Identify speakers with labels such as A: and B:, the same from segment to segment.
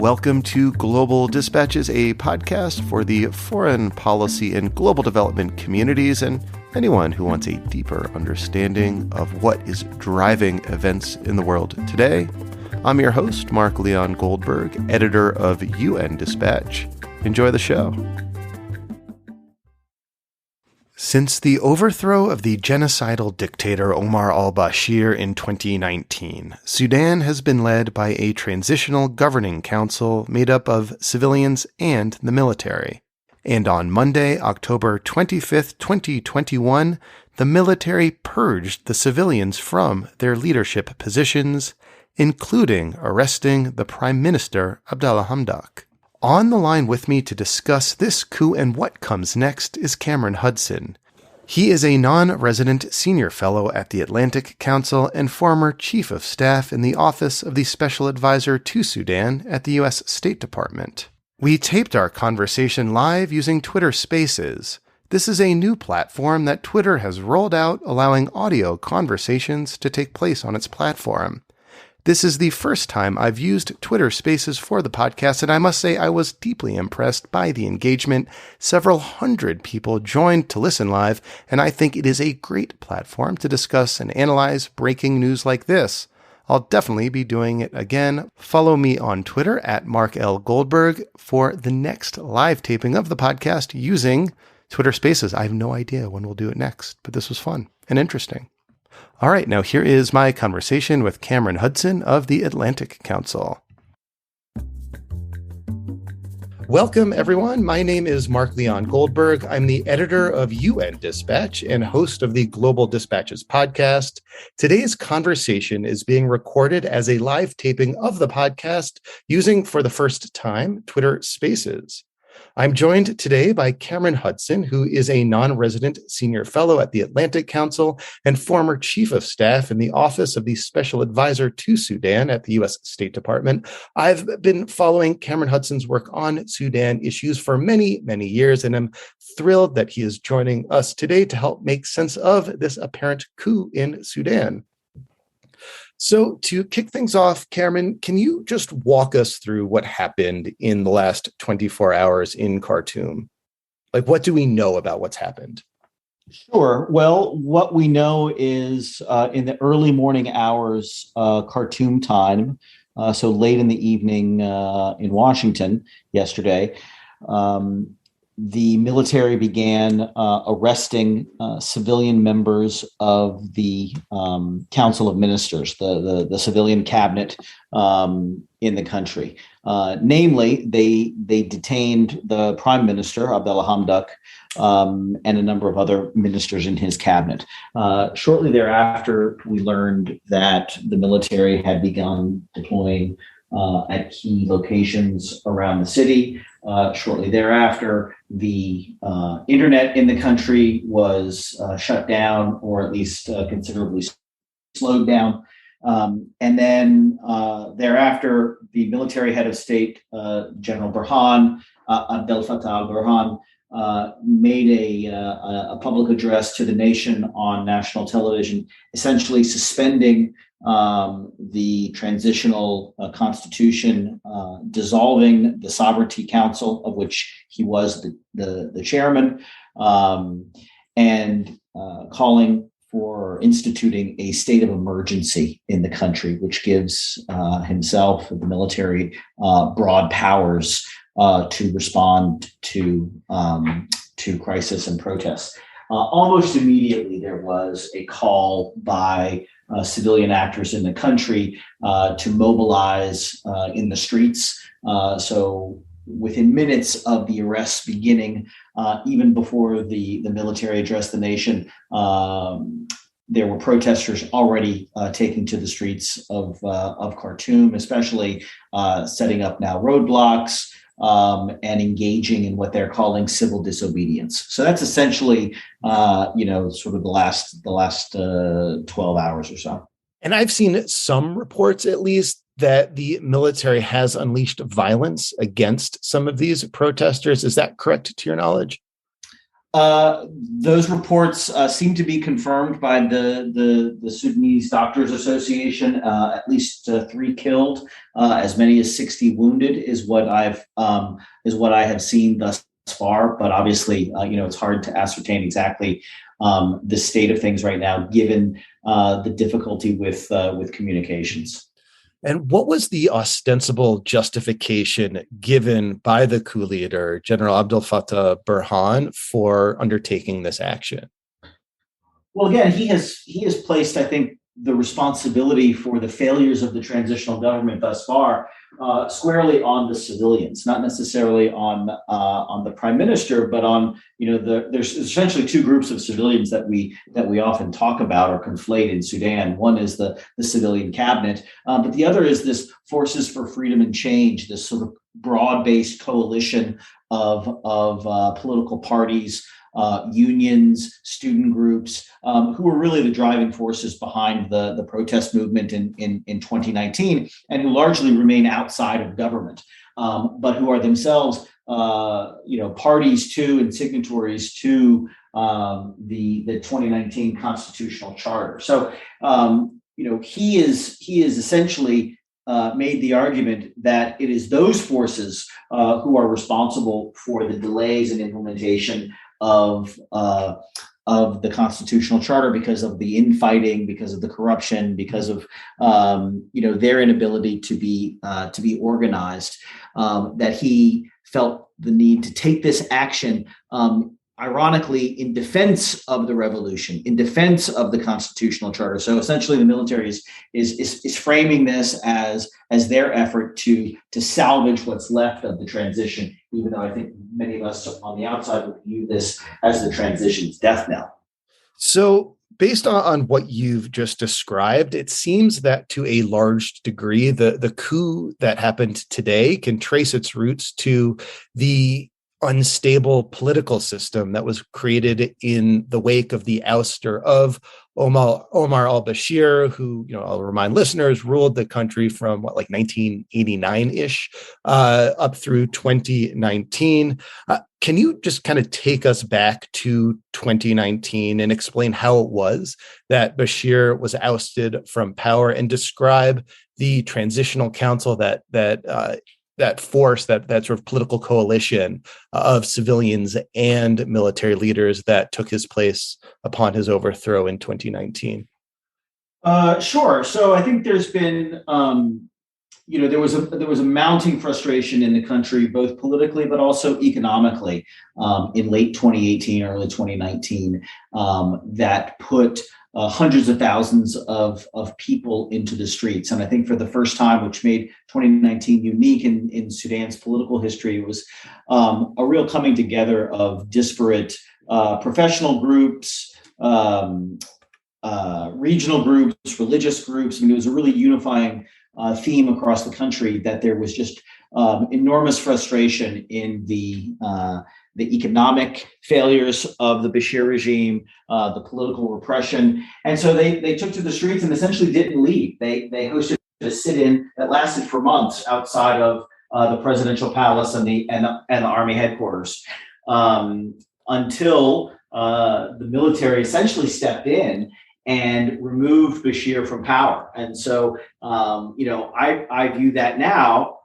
A: Welcome to Global Dispatches, a podcast for the foreign policy and global development communities and anyone who wants a deeper understanding of what is driving events in the world today. I'm your host, Mark Leon Goldberg, editor of UN Dispatch. Enjoy the show. Since the overthrow of the genocidal dictator Omar al Bashir in 2019, Sudan has been led by a transitional governing council made up of civilians and the military. And on Monday, October 25th, 2021, the military purged the civilians from their leadership positions, including arresting the Prime Minister Abdallah Hamdok. On the line with me to discuss this coup and what comes next is Cameron Hudson. He is a non-resident senior fellow at the Atlantic Council and former chief of staff in the Office of the Special Advisor to Sudan at the U.S. State Department. We taped our conversation live using Twitter Spaces. This is a new platform that Twitter has rolled out, allowing audio conversations to take place on its platform. This is the first time I've used Twitter Spaces for the podcast, and I must say I was deeply impressed by the engagement. Several hundred people joined to listen live, and I think it is a great platform to discuss and analyze breaking news like this. I'll definitely be doing it again. Follow me on Twitter at Mark L. Goldberg for the next live taping of the podcast using Twitter Spaces. I have no idea when we'll do it next, but this was fun and interesting. All right, now here is my conversation with Cameron Hudson of the Atlantic Council. Welcome, everyone. My name is Mark Leon Goldberg. I'm the editor of UN Dispatch and host of the Global Dispatches podcast. Today's conversation is being recorded as a live taping of the podcast using, for the first time, Twitter Spaces. I'm joined today by Cameron Hudson, who is a non-resident senior fellow at the Atlantic Council and former chief of staff in the Office of the Special Advisor to Sudan at the U.S. State Department. I've been following Cameron Hudson's work on Sudan issues for many, many years, and I'm thrilled that he is joining us today to help make sense of this apparent coup in Sudan. So to kick things off, Cameron, can you just walk us through what happened in the last 24 hours in Khartoum? Like, what do we know about what's happened?
B: Sure. Well, what we know is in the early morning hours, Khartoum time, so late in the evening in Washington yesterday, the military began arresting civilian members of the Council of Ministers, the civilian cabinet in the country. Namely, they detained the Prime Minister, Abdallah Hamdok, and a number of other ministers in his cabinet. Shortly thereafter, we learned that the military had begun deploying at key locations around the city. Shortly thereafter, the internet in the country was shut down, or at least considerably slowed down. And then thereafter, the military head of state, General Burhan, Abdel Fattah al-Burhan, made a public address to the nation on national television, essentially suspending the transitional constitution, dissolving the Sovereignty Council, of which he was the chairman, and calling for instituting a state of emergency in the country, which gives himself, the military, broad powers to respond to crisis and protests. Almost immediately, there was a call by civilian actors in the country to mobilize in the streets. So within minutes of the arrests beginning, even before the military addressed the nation, there were protesters already taking to the streets of Khartoum, especially setting up now roadblocks and engaging in what they're calling civil disobedience. So that's essentially, sort of the last 12 hours or so.
A: And I've seen some reports, at least, that the military has unleashed violence against some of these protesters. Is that correct to your knowledge?
B: Those reports seem to be confirmed by the Sudanese Doctors Association. At least three killed, as many as 60 wounded is what I have seen thus far. But obviously, it's hard to ascertain exactly the state of things right now, given the difficulty with communications.
A: And what was the ostensible justification given by the coup leader, General Abdel Fattah Burhan, for undertaking this action?
B: Well, again, he has placed, I think, the responsibility for the failures of the transitional government thus far squarely on the civilians, not necessarily on the prime minister, but on there's essentially two groups of civilians that we often talk about or conflate in Sudan. One is the civilian cabinet, but the other is this Forces for Freedom and Change, this sort of broad-based coalition of political parties, unions, student groups, who were really the driving forces behind the protest movement in 2019, and who largely remain outside of government, but who are themselves, parties to and signatories to the 2019 constitutional charter. So, he is essentially made the argument that it is those forces who are responsible for the delays in implementation of the constitutional charter, because of the infighting, because of the corruption, because of their inability to be organized. That he felt the need to take this action, ironically, in defense of the revolution, in defense of the constitutional charter. So essentially, the military is framing this as their effort to salvage what's left of the transition, even though I think many of us on the outside would view this as the transition's death knell.
A: So, based on what you've just described, it seems that to a large degree, the coup that happened today can trace its roots to the unstable political system that was created in the wake of the ouster of Omar al Bashir, who, I'll remind listeners, ruled the country from 1989-ish up through 2019. Can you just kind of take us back to 2019 and explain how it was that Bashir was ousted from power, and describe the transitional council, that force, that sort of political coalition of civilians and military leaders that took his place upon his overthrow in 2019?
B: Sure. So I think there's been, there was a mounting frustration in the country, both politically but also economically, in late 2018, early 2019, that put hundreds of thousands of people into the streets. And I think for the first time, which made 2019 unique in Sudan's political history, it was a real coming together of disparate professional groups, regional groups, religious groups. I mean, it was a really unifying theme across the country, that there was just enormous frustration in the economic failures of the Bashir regime, the political repression. And so they took to the streets and essentially didn't leave. They hosted a sit-in that lasted for months outside of the presidential palace and the army headquarters, until the military essentially stepped in and removed Bashir from power. And so, I view that now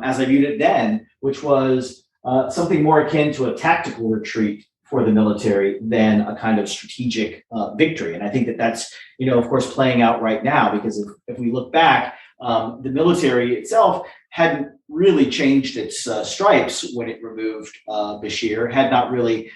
B: as I viewed it then, which was something more akin to a tactical retreat for the military than a kind of strategic victory. And I think that's, of course, playing out right now, because if we look back, the military itself hadn't really changed its stripes when it removed Bashir, had not really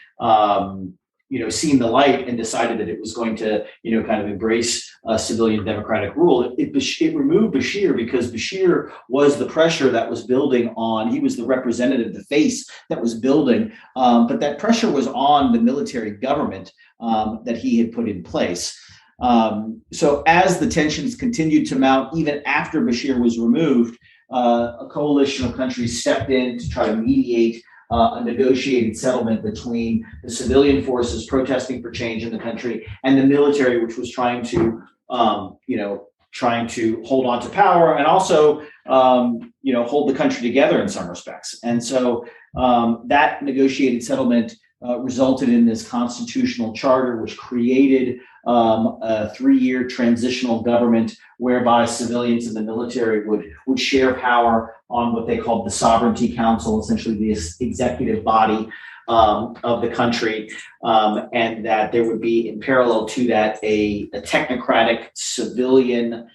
B: seen the light and decided that it was going to, kind of embrace civilian democratic rule. It removed Bashir because Bashir was the pressure that was building on, he was the representative, the face that was building, but that pressure was on the military government that he had put in place. So as the tensions continued to mount, even after Bashir was removed, a coalition of countries stepped in to try to mediate a negotiated settlement between the civilian forces protesting for change in the country and the military, which was trying to hold on to power and also, hold the country together in some respects. And so that negotiated settlement resulted in this constitutional charter, which created a 3-year transitional government whereby civilians and the military would share power on what they called the Sovereignty Council, essentially the executive body of the country, and that there would be, in parallel to that, a technocratic civilian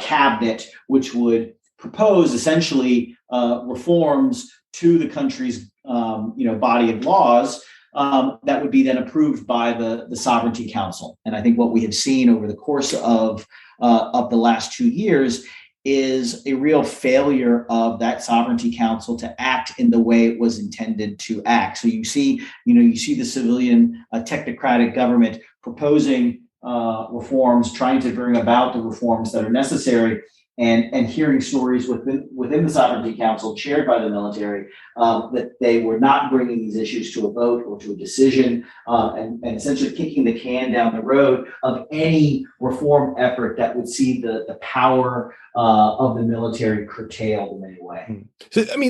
B: cabinet, which would propose essentially reforms to the country's body of laws that would be then approved by the Sovereignty Council. And I think what we have seen over the course of the last 2 years is a real failure of that Sovereignty Council to act in the way it was intended to act. So you see the civilian technocratic government proposing reforms, trying to bring about the reforms that are necessary, and hearing stories within the Sovereignty Council, chaired by the military, that they were not bringing these issues to a vote or to a decision, and essentially kicking the can down the road of any reform effort that would see the power of the military curtailed in any way.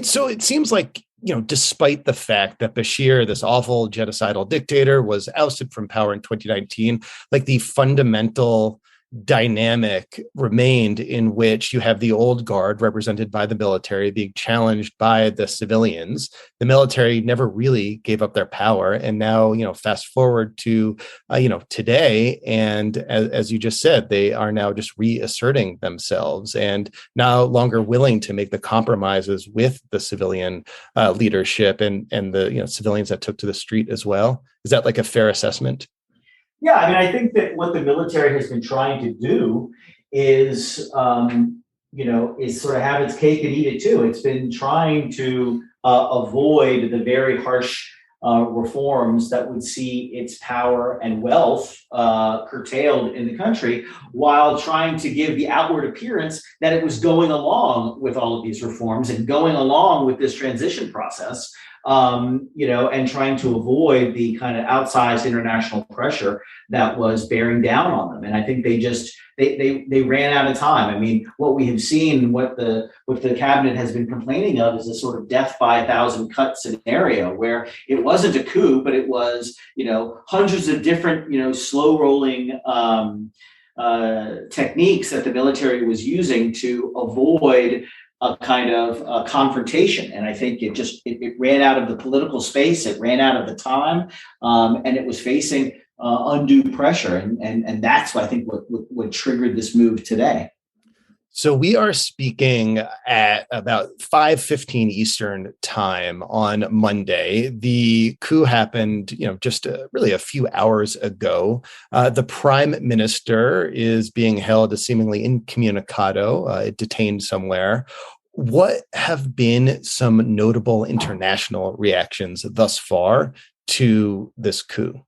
A: So it seems like, despite the fact that Bashir, this awful genocidal dictator, was ousted from power in 2019, like the fundamental dynamic remained, in which you have the old guard represented by the military being challenged by the civilians. The military never really gave up their power. And now, fast forward to, today. And as you just said, they are now just reasserting themselves and no longer willing to make the compromises with the civilian leadership and the civilians that took to the street as well. Is that like a fair assessment?
B: Yeah, I think that what the military has been trying to do is sort of have its cake and eat it too. It's been trying to avoid the very harsh reforms that would see its power and wealth curtailed in the country, while trying to give the outward appearance that it was going along with all of these reforms and going along with this transition process. And trying to avoid the kind of outsized international pressure that was bearing down on them. And I think they ran out of time. What we have seen, what the cabinet has been complaining of, is a sort of death by 1,000 cut scenario, where it wasn't a coup, but it was, hundreds of different, slow rolling techniques that the military was using to avoid a kind of confrontation. And I think it ran out of the political space, it ran out of the time, and it was facing undue pressure. And that's, I think, what triggered this move today.
A: So we are speaking at about 5:15 Eastern time on Monday. The coup happened, just really a few hours ago. The prime minister is being held seemingly incommunicado, detained somewhere. What have been some notable international reactions thus far to this coup?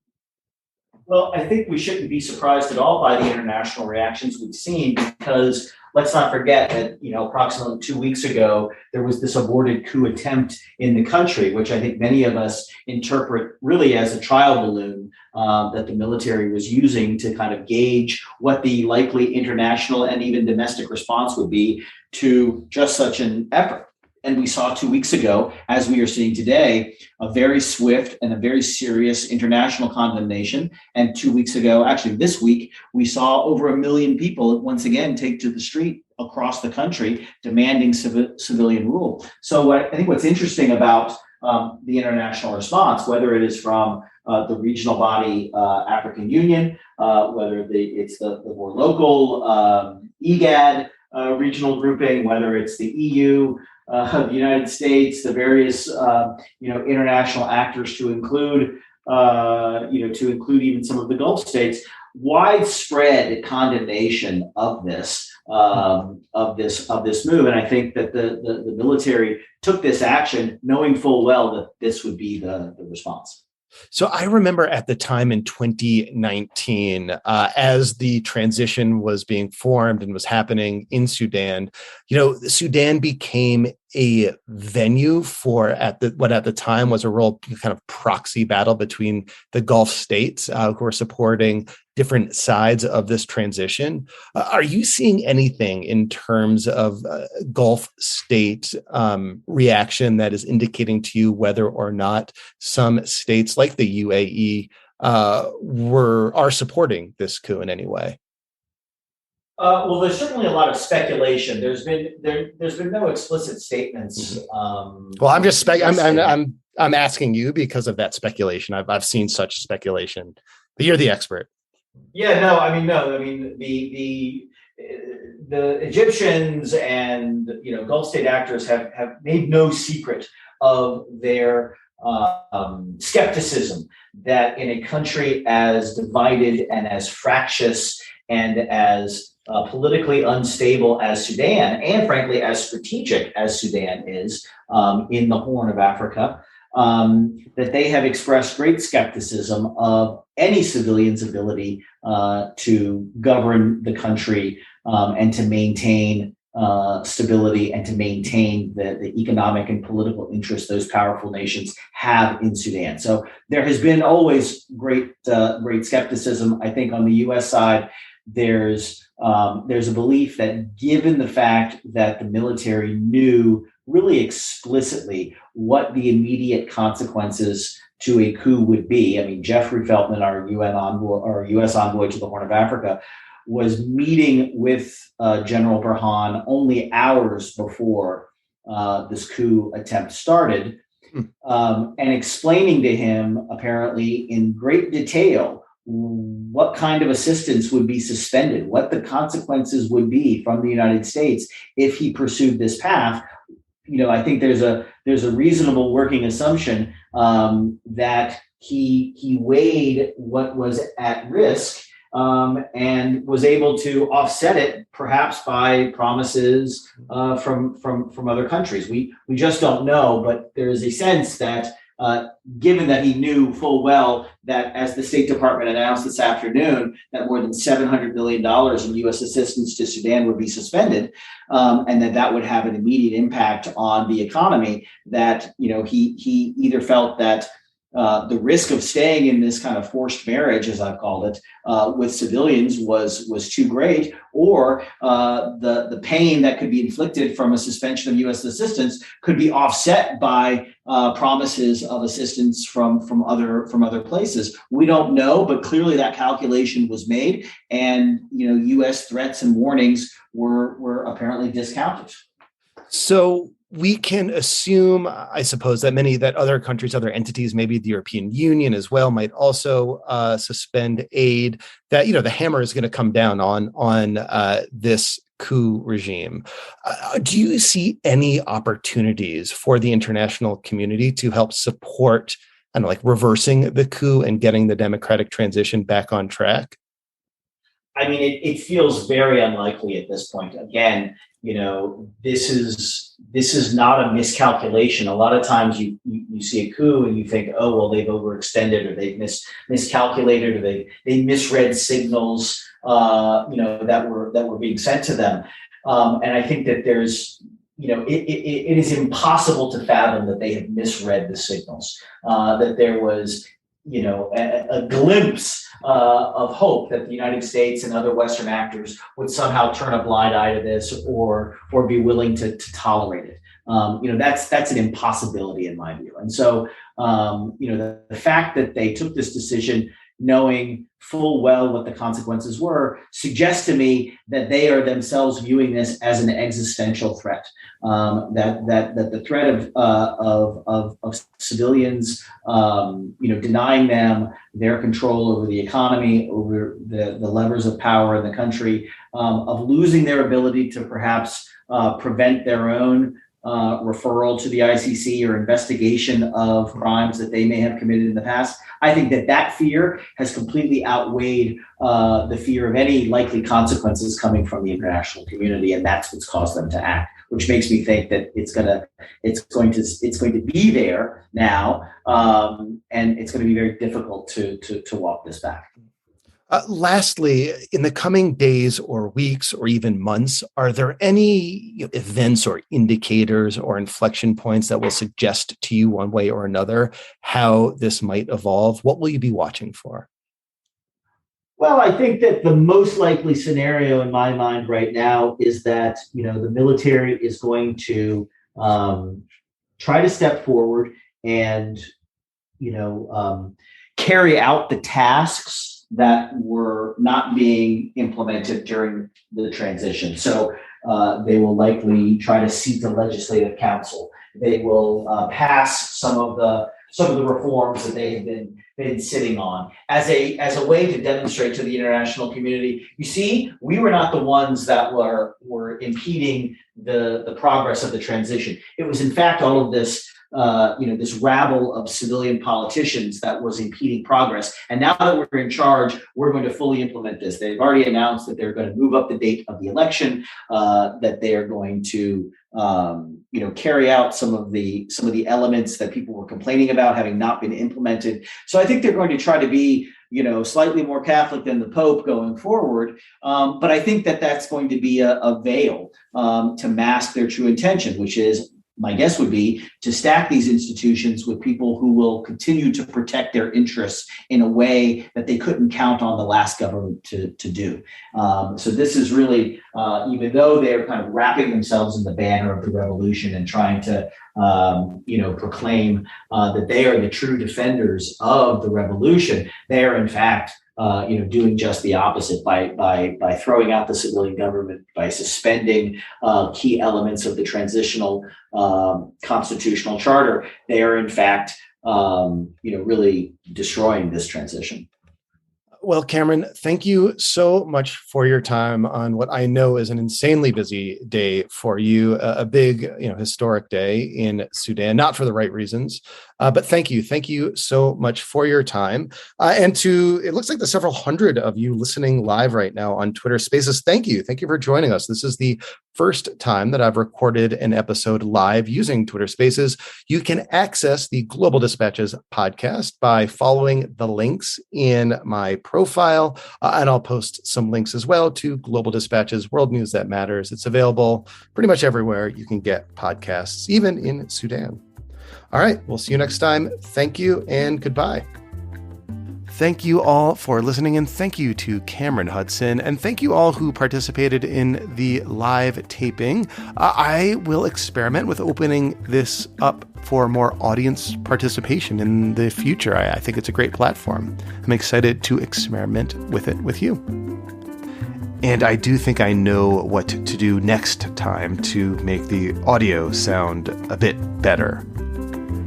B: Well, I think we shouldn't be surprised at all by the international reactions we've seen, because let's not forget that, approximately 2 weeks ago, there was this aborted coup attempt in the country, which I think many of us interpret really as a trial balloon that the military was using to kind of gauge what the likely international and even domestic response would be to just such an effort. And we saw 2 weeks ago, as we are seeing today, a very swift and a very serious international condemnation. And 2 weeks ago, actually this week, we saw over 1 million people once again take to the street across the country demanding civilian rule. So I think what's interesting about the international response, whether it is from the regional body African Union, whether it's the more local IGAD regional grouping, whether it's the EU, the United States, the various international actors, to include even some of the Gulf states, widespread condemnation of this move. And I think that the military took this action knowing full well that this would be the response.
A: So I remember at the time in 2019, as the transition was being formed and was happening in Sudan, Sudan became a venue for what at the time was a real kind of proxy battle between the Gulf states who were supporting different sides of this transition. Are you seeing anything in terms of Gulf state reaction that is indicating to you whether or not some states like the UAE are supporting this coup in any way?
B: Well, there's certainly a lot of speculation. There's been no explicit statements.
A: Well, I'm asking you because of that speculation. I've seen such speculation, but you're the expert.
B: Yeah, no. I mean, no. I mean, the Egyptians and Gulf state actors have made no secret of their skepticism that in a country as divided and as fractious and as politically unstable as Sudan, and frankly as strategic as Sudan is in the Horn of Africa, that they have expressed great skepticism of any civilian's ability to govern the country and to maintain stability and to maintain the economic and political interests those powerful nations have in Sudan. So there has been always great skepticism. I think on the U.S. side, there's a belief that given the fact that the military knew really explicitly what the immediate consequences to a coup would be. I mean, Jeffrey Feltman, our U.S. envoy to the Horn of Africa, was meeting with General Burhan only hours before this coup attempt started, and explaining to him, apparently in great detail, what kind of assistance would be suspended, what the consequences would be from the United States if he pursued this path. I think there's a reasonable working assumption that he weighed what was at risk and was able to offset it, perhaps by promises from other countries. We just don't know, but there is a sense that given that he knew full well that, as the State Department announced this afternoon, that more than $700 million in U.S. assistance to Sudan would be suspended, and that would have an immediate impact on the economy, that he either felt that the risk of staying in this kind of forced marriage, as I've called it, with civilians was too great, or the pain that could be inflicted from a suspension of U.S. assistance could be offset by promises of assistance from other places. We don't know, but clearly that calculation was made, and U.S. threats and warnings were apparently discounted.
A: So we can assume, I suppose, that other countries, other entities, maybe the European Union as well, might also suspend aid. That the hammer is going to come down on this coup regime. Do you see any opportunities for the international community to help support, reversing the coup and getting the democratic transition back on track?
B: I mean, it feels very unlikely at this point. Again, this is not a miscalculation. A lot of times you see a coup and you think, oh, well, they've overextended, or they've miscalculated, or they misread signals, that were being sent to them. And I think that there's, it is impossible to fathom that they have misread the signals, that there was, a glimpse of hope that the United States and other Western actors would somehow turn a blind eye to this, or be willing to tolerate it. That's an impossibility in my view. And so, the fact that they took this decision knowing full well what the consequences were suggests to me that they are themselves viewing this as an existential threat. That the threat of civilians, denying them their control over the economy, over the levers of power in the country, of losing their ability to perhaps prevent their own referral to the ICC or investigation of crimes that they may have committed in the past. I think that fear has completely outweighed the fear of any likely consequences coming from the international community, and that's what's caused them to act. Which makes me think that it's going to be there now, and it's going to be very difficult to walk this back.
A: Lastly, in the coming days or weeks or even months, are there any events or indicators or inflection points that will suggest to you one way or another how this might evolve? What will you be watching for?
B: Well, I think that the most likely scenario in my mind right now is that the military is going to um, try to step forward and you know carry out the tasks that were not being implemented during the transition. So they will likely try to seat the legislative council. They will pass some of the reforms that they have been sitting on as a way to demonstrate to the international community. You see, we were not the ones that were impeding the progress of the transition. It was in fact all of this this rabble of civilian politicians that was impeding progress. And now that we're in charge, we're going to fully implement this. They've already announced that they're going to move up the date of the election, that they are going to carry out some of the elements that people were complaining about having not been implemented. So I think they're going to try to be slightly more Catholic than the Pope going forward. But I think that that's going to be a veil to mask their true intention, which is, my guess would be, to stack these institutions with people who will continue to protect their interests in a way that they couldn't count on the last government to do. So this is really, even though they're kind of wrapping themselves in the banner of the revolution and trying to, proclaim that they are the true defenders of the revolution, they are in fact doing just the opposite by throwing out the civilian government, by suspending key elements of the transitional constitutional charter. They are in fact, really destroying this transition.
A: Well, Cameron, thank you so much for your time on what I know is an insanely busy day for you, a big, historic day in Sudan, not for the right reasons. But thank you. Thank you so much for your time. And it looks like the several hundred of you listening live right now on Twitter Spaces. Thank you. Thank you for joining us. This is the first time that I've recorded an episode live using Twitter Spaces. You can access the Global Dispatches podcast by following the links in my profile. And I'll post some links as well to Global Dispatches, World News That Matters. It's available pretty much everywhere you can get podcasts, even in Sudan. All right, we'll see you next time. Thank you and goodbye. Thank you all for listening, and thank you to Cameron Hudson, and thank you all who participated in the live taping. I will experiment with opening this up for more audience participation in the future. I think it's a great platform. I'm excited to experiment with it with you. And I do think I know what to do next time to make the audio sound a bit better.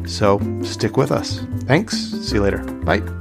A: So stick with us. Thanks. See you later. Bye.